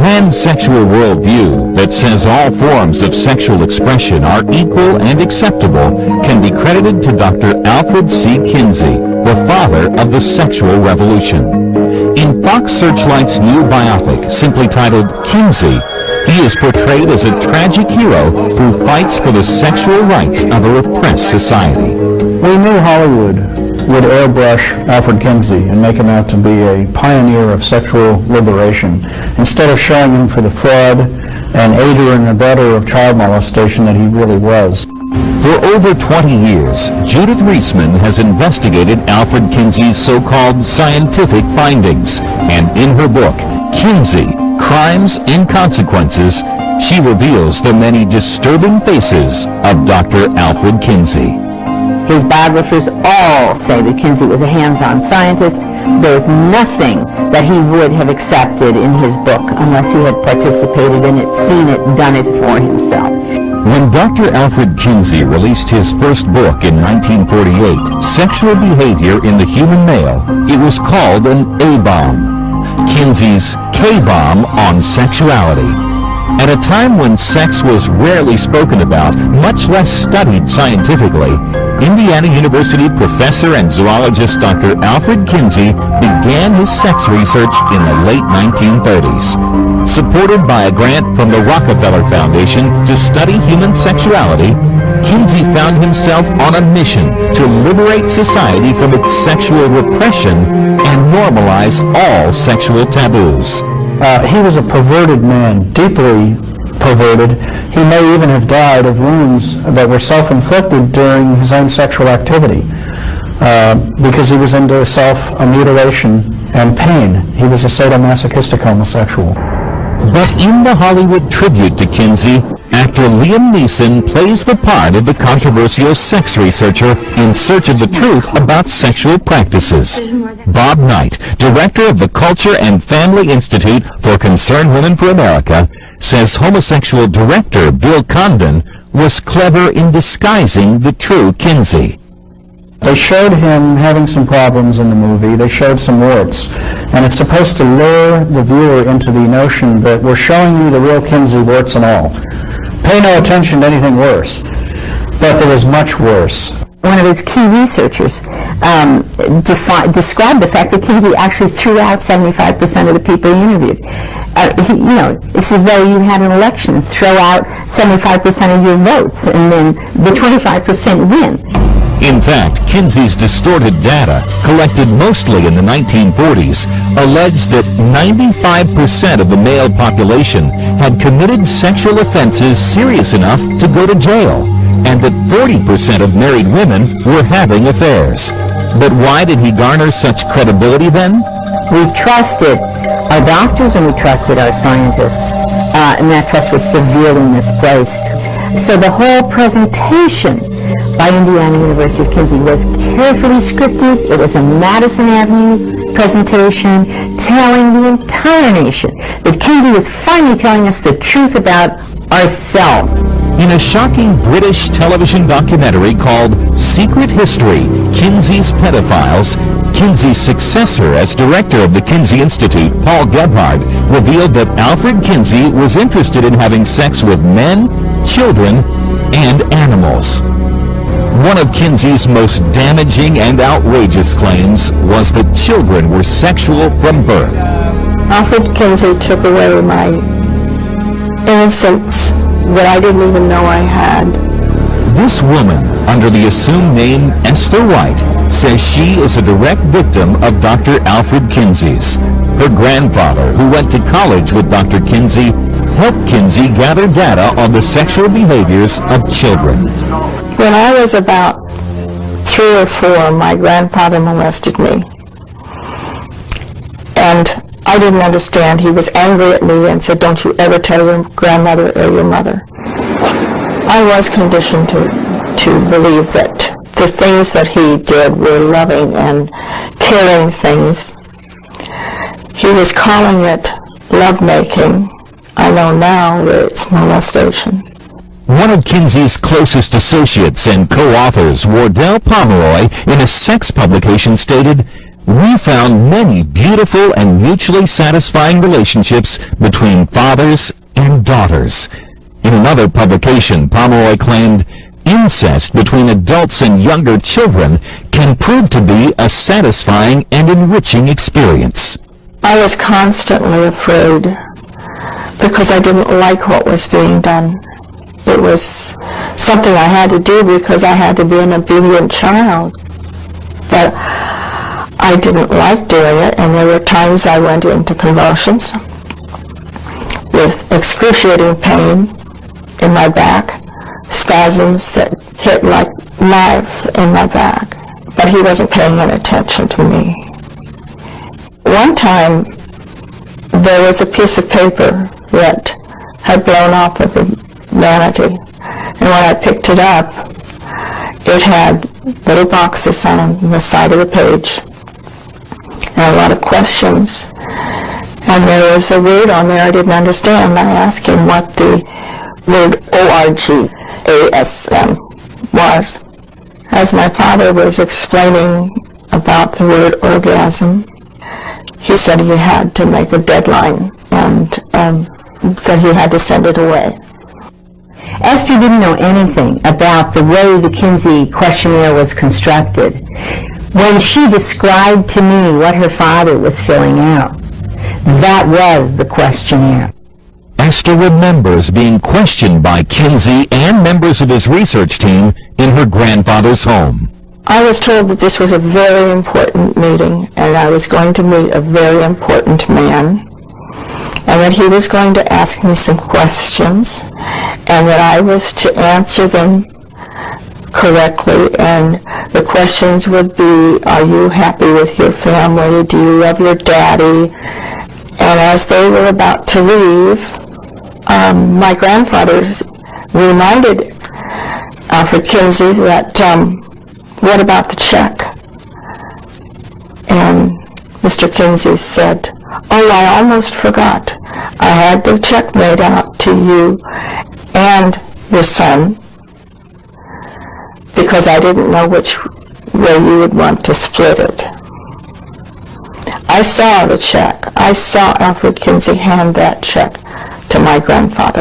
pansexual worldview that says all forms of sexual expression are equal and acceptable can be credited to Dr. Alfred C. Kinsey, the father of the sexual revolution. In Fox Searchlight's new biopic, simply titled Kingsey, he is portrayed as a tragic hero who fights for the sexual rights of a repressed society. We knew Hollywood would airbrush Alfred Kinsey and make him out to be a pioneer of sexual liberation, instead of showing him for the fraud and aider and abettor of child molestation that he really was. For over 20 years, Judith Reisman has investigated Alfred Kinsey's so-called scientific findings, and in her book, Kinsey, Crimes and Consequences, she reveals the many disturbing faces of Dr. Alfred Kinsey. His biographers all say that Kinsey was a hands-on scientist. There is nothing that he would have accepted in his book unless he had participated in it, seen it, done it for himself. When Dr. Alfred Kinsey released his first book in 1948, Sexual Behavior in the Human Male, it was called an A-bomb. Kinsey's K-bomb on sexuality. At a time when sex was rarely spoken about, much less studied scientifically, Indiana University professor and zoologist Dr. Alfred Kinsey began his sex research in the late 1930s. Supported by a grant from the Rockefeller Foundation to study human sexuality, Kinsey found himself on a mission to liberate society from its sexual repression and normalize all sexual taboos. He was a perverted man, deeply perverted. He may even have died of wounds that were self-inflicted during his own sexual activity because he was into self-mutilation and pain. He was a sadomasochistic homosexual. But in the Hollywood tribute to Kinsey, actor Liam Neeson plays the part of the controversial sex researcher in search of the truth about sexual practices. Bob Knight, director of the Culture and Family Institute for Concerned Women for America, says homosexual director Bill Condon was clever in disguising the true Kinsey. They showed him having some problems in the movie. They showed some warts. And it's supposed to lure the viewer into the notion that we're showing you the real Kinsey, warts and all. Pay no attention to anything worse. But there was much worse. One of his key researchers described the fact that Kinsey actually threw out 75% of the people he interviewed. It's as though you had an election, throw out 75% of your votes, and then the 25% win. In fact, Kinsey's distorted data, collected mostly in the 1940s, alleged that 95% of the male population had committed sexual offenses serious enough to go to jail, and that 40% of married women were having affairs. But why did he garner such credibility then? We trusted our doctors and we trusted our scientists, and that trust was severely misplaced. So the whole presentation by Indiana University of Kinsey was carefully scripted. It was a Madison Avenue presentation telling the entire nation that Kinsey was finally telling us the truth about ourselves. In a shocking British television documentary called Secret History, Kinsey's Pedophiles, Kinsey's successor as director of the Kinsey Institute, Paul Gebhard, revealed that Alfred Kinsey was interested in having sex with men, children, and animals. One of Kinsey's most damaging and outrageous claims was that children were sexual from birth. Alfred Kinsey took away my innocence that I didn't even know I had. This woman, under the assumed name Esther White, says she is a direct victim of Dr. Alfred Kinsey's. Her grandfather, who went to college with Dr. Kinsey, helped Kinsey gather data on the sexual behaviors of children. When I was about 3 or 4, my grandfather molested me. And I didn't understand. He was angry at me and said, "Don't you ever tell your grandmother or your mother." I was conditioned to believe that the things that he did were loving and caring things. He was calling it lovemaking. I know now that it's molestation. One of Kinsey's closest associates and co-authors, Wardell Pomeroy, in a sex publication stated, We found many beautiful and mutually satisfying relationships between fathers and daughters. In another publication, Pomeroy claimed, incest between adults and younger children can prove to be a satisfying and enriching experience. I was constantly afraid because I didn't like what was being done. It was something I had to do because I had to be an obedient child. But I didn't like doing it, and there were times I went into convulsions with excruciating pain in my back, spasms that hit like a knife in my back. But he wasn't paying any attention to me. One time, there was a piece of paper that had blown off of the vanity, and when I picked it up, it had little boxes on the side of the page and a lot of questions, and there was a word on there I didn't understand. I asked him what the word ORGASM was. As my father was explaining about the word orgasm, he said he had to make a deadline and that he had to send it away. Esther didn't know anything about the way the Kinsey questionnaire was constructed. When she described to me what her father was filling out, that was the questionnaire. Esther remembers being questioned by Kinsey and members of his research team in her grandfather's home. I was told that this was a very important meeting, and I was going to meet a very important man, and that he was going to ask me some questions, and that I was to answer them correctly, and the questions would be, are you happy with your family? Do you love your daddy? And as they were about to leave, my grandfather reminded Alfred Kinsey that, what about the check? And Mr. Kinsey said, oh, I almost forgot. I had the check made out to you and your son because I didn't know which way you would want to split it. I saw the check. I saw Alfred Kinsey hand that check to my grandfather.